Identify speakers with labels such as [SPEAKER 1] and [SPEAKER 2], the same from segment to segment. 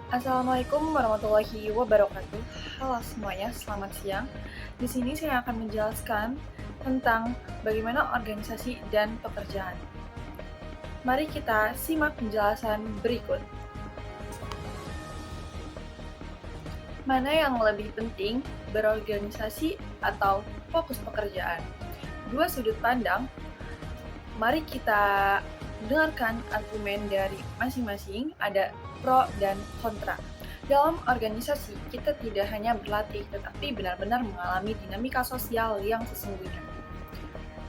[SPEAKER 1] Assalamualaikum warahmatullahi wabarakatuh. Halo semuanya, selamat siang. Di sini saya akan menjelaskan tentang bagaimana organisasi dan pekerjaan. Mari kita simak penjelasan berikut. Mana yang lebih penting, berorganisasi atau fokus pekerjaan? Dua sudut pandang. Mari kita dengarkan argumen dari masing-masing, ada pro dan kontra. Dalam organisasi, kita tidak hanya berlatih, tetapi benar-benar mengalami dinamika sosial yang sesungguhnya.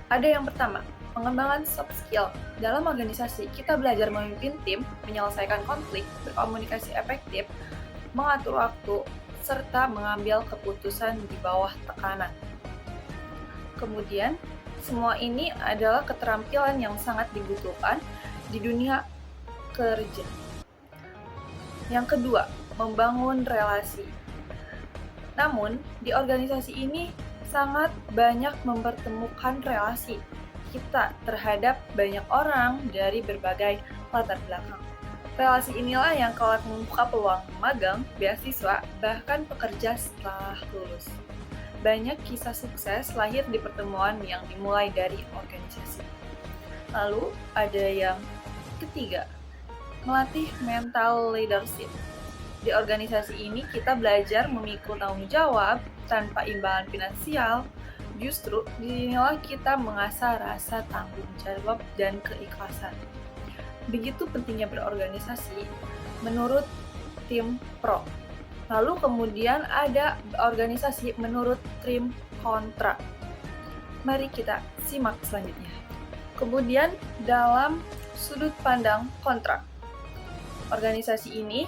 [SPEAKER 1] Ada yang pertama, pengembangan soft skill. Dalam organisasi, kita belajar memimpin tim, menyelesaikan konflik, berkomunikasi efektif, mengatur waktu, serta mengambil keputusan di bawah tekanan. Kemudian, semua ini adalah keterampilan yang sangat dibutuhkan di dunia kerja. Yang kedua, membangun relasi. Namun, di organisasi ini sangat banyak mempertemukan relasi kita terhadap banyak orang dari berbagai latar belakang. Relasi inilah yang kelak membuka peluang magang, beasiswa, bahkan pekerja setelah lulus. Banyak kisah sukses lahir di pertemuan yang dimulai dari organisasi. Lalu ada yang ketiga, melatih mental leadership. Di organisasi ini kita belajar memikul tanggung jawab tanpa imbalan finansial. Justru disinilah kita mengasah rasa tanggung jawab dan keikhlasan. Begitu pentingnya berorganisasi menurut tim pro. Lalu kemudian ada organisasi menurut tim kontra. Mari kita simak selanjutnya. Kemudian dalam sudut pandang kontra, organisasi ini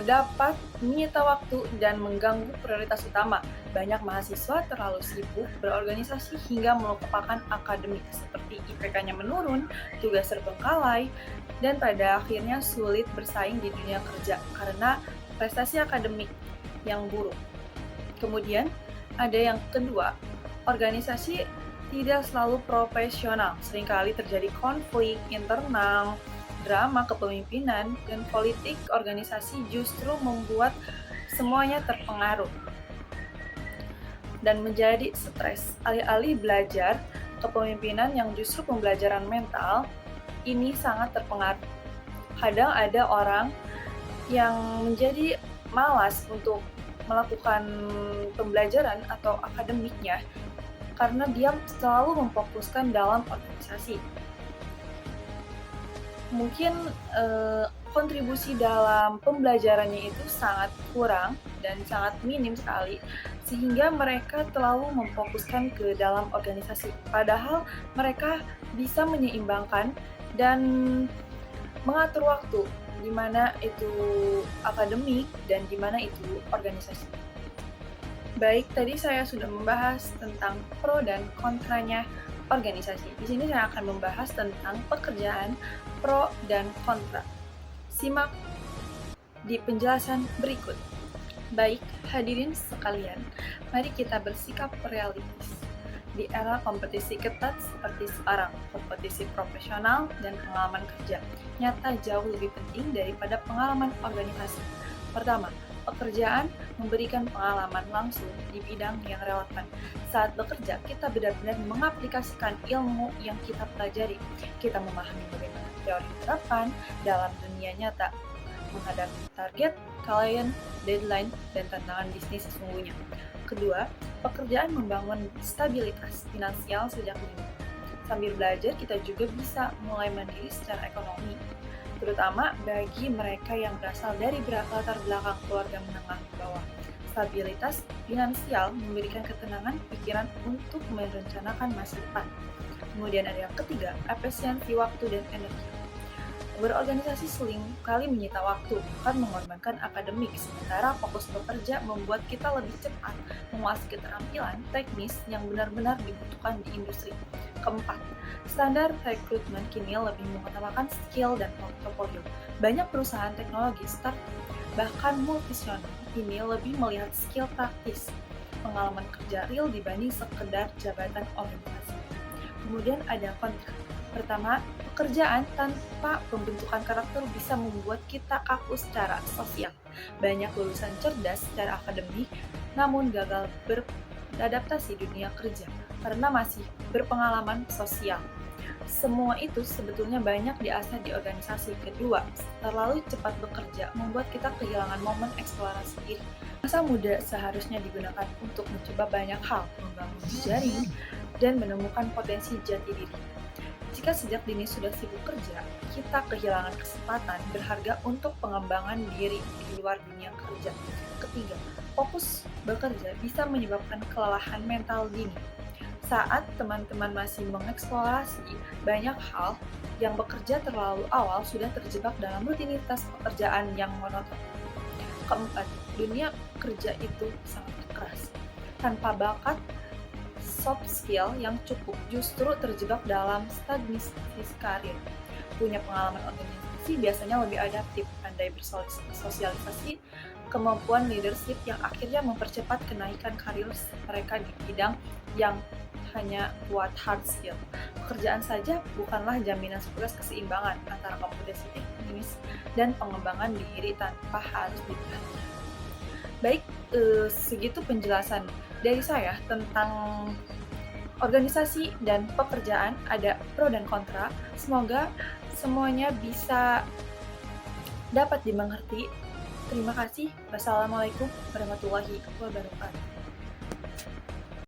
[SPEAKER 1] dapat menyita waktu dan mengganggu prioritas utama. Banyak mahasiswa terlalu sibuk berorganisasi hingga melupakan akademik, seperti IPK-nya menurun, tugas terbengkalai, dan pada akhirnya sulit bersaing di dunia kerja karena prestasi akademik yang buruk. Kemudian ada yang kedua, organisasi tidak selalu profesional. Seringkali terjadi konflik internal, drama kepemimpinan, dan politik organisasi justru membuat semuanya terpengaruh dan menjadi stres. Alih-alih belajar kepemimpinan yang justru pembelajaran mental, ini sangat terpengaruh. Kadang ada orang yang menjadi malas untuk melakukan pembelajaran atau akademiknya karena dia selalu memfokuskan dalam organisasi. Mungkin kontribusi dalam pembelajarannya itu sangat kurang dan sangat minim sekali, sehingga mereka terlalu memfokuskan ke dalam organisasi. Padahal mereka bisa menyeimbangkan dan mengatur waktu, di mana itu akademik dan di mana itu organisasi. Baik, tadi saya sudah membahas tentang pro dan kontranya organisasi. Di sini saya akan membahas tentang pekerjaan pro dan kontra. Simak di penjelasan berikut. Baik, hadirin sekalian, mari kita bersikap realistis. Di era kompetisi ketat seperti sekarang, kompetisi profesional dan pengalaman kerja nyata jauh lebih penting daripada pengalaman organisasi. Pertama, pekerjaan memberikan pengalaman langsung di bidang yang relevan. Saat bekerja, kita benar-benar mengaplikasikan ilmu yang kita pelajari. Kita memahami bagaimana teori diterapkan dalam dunia nyata, menghadapi target, klien, deadline, dan tantangan bisnis sesungguhnya. Kedua, pekerjaan membangun stabilitas finansial sejak dini. Sambil belajar, kita juga bisa mulai mandiri secara ekonomi, terutama bagi mereka yang berasal dari latar belakang keluarga menengah ke bawah. Stabilitas finansial memberikan ketenangan pikiran untuk merencanakan masa depan. Kemudian ada yang ketiga, efisiensi waktu dan energi. Berorganisasi seringkali menyita waktu, bahkan mengorbankan akademik, sementara fokus bekerja membuat kita lebih cepat menguasai keterampilan teknis yang benar-benar dibutuhkan di industri. Keempat, standar rekrutmen kini lebih mengutamakan skill dan portofolio. Banyak perusahaan teknologi startup, bahkan multinasional, ini lebih melihat skill praktis, pengalaman kerja real dibanding sekedar jabatan organisasi. Kemudian ada kontra. Pertama, Pekerjaan tanpa pembentukan karakter bisa membuat kita kaku secara sosial. Banyak lulusan cerdas secara akademik, namun gagal beradaptasi dunia kerja karena masih berpengalaman sosial. Semua itu sebetulnya banyak diasah di organisasi. Kedua, terlalu cepat bekerja membuat kita kehilangan momen eksplorasi diri. Masa muda seharusnya digunakan untuk mencoba banyak hal, membangun jejaring, dan menemukan potensi jati diri. Jika sejak dini sudah sibuk kerja, kita kehilangan kesempatan berharga untuk pengembangan diri di luar dunia kerja. Ketiga, fokus bekerja bisa menyebabkan kelelahan mental dini. Saat teman-teman masih mengeksplorasi banyak hal, yang bekerja terlalu awal sudah terjebak dalam rutinitas pekerjaan yang monoton. Keempat, dunia kerja itu sangat keras. Tanpa bakat, soft skill yang cukup justru terjebak dalam stagnasi karir. Punya pengalaman organisasi biasanya lebih adaptif, pandai bersosialisasi, kemampuan leadership yang akhirnya mempercepat kenaikan karir mereka di bidang yang hanya buat hard skill. Pekerjaan saja bukanlah jaminan sukses keseimbangan antara kompetensi teknis dan pengembangan diri tanpa harus dibedakan. Baik, segitu penjelasan dari saya tentang organisasi dan pekerjaan, ada pro dan kontra. Semoga semuanya bisa dapat dimengerti. Terima kasih. Wassalamualaikum warahmatullahi wabarakatuh.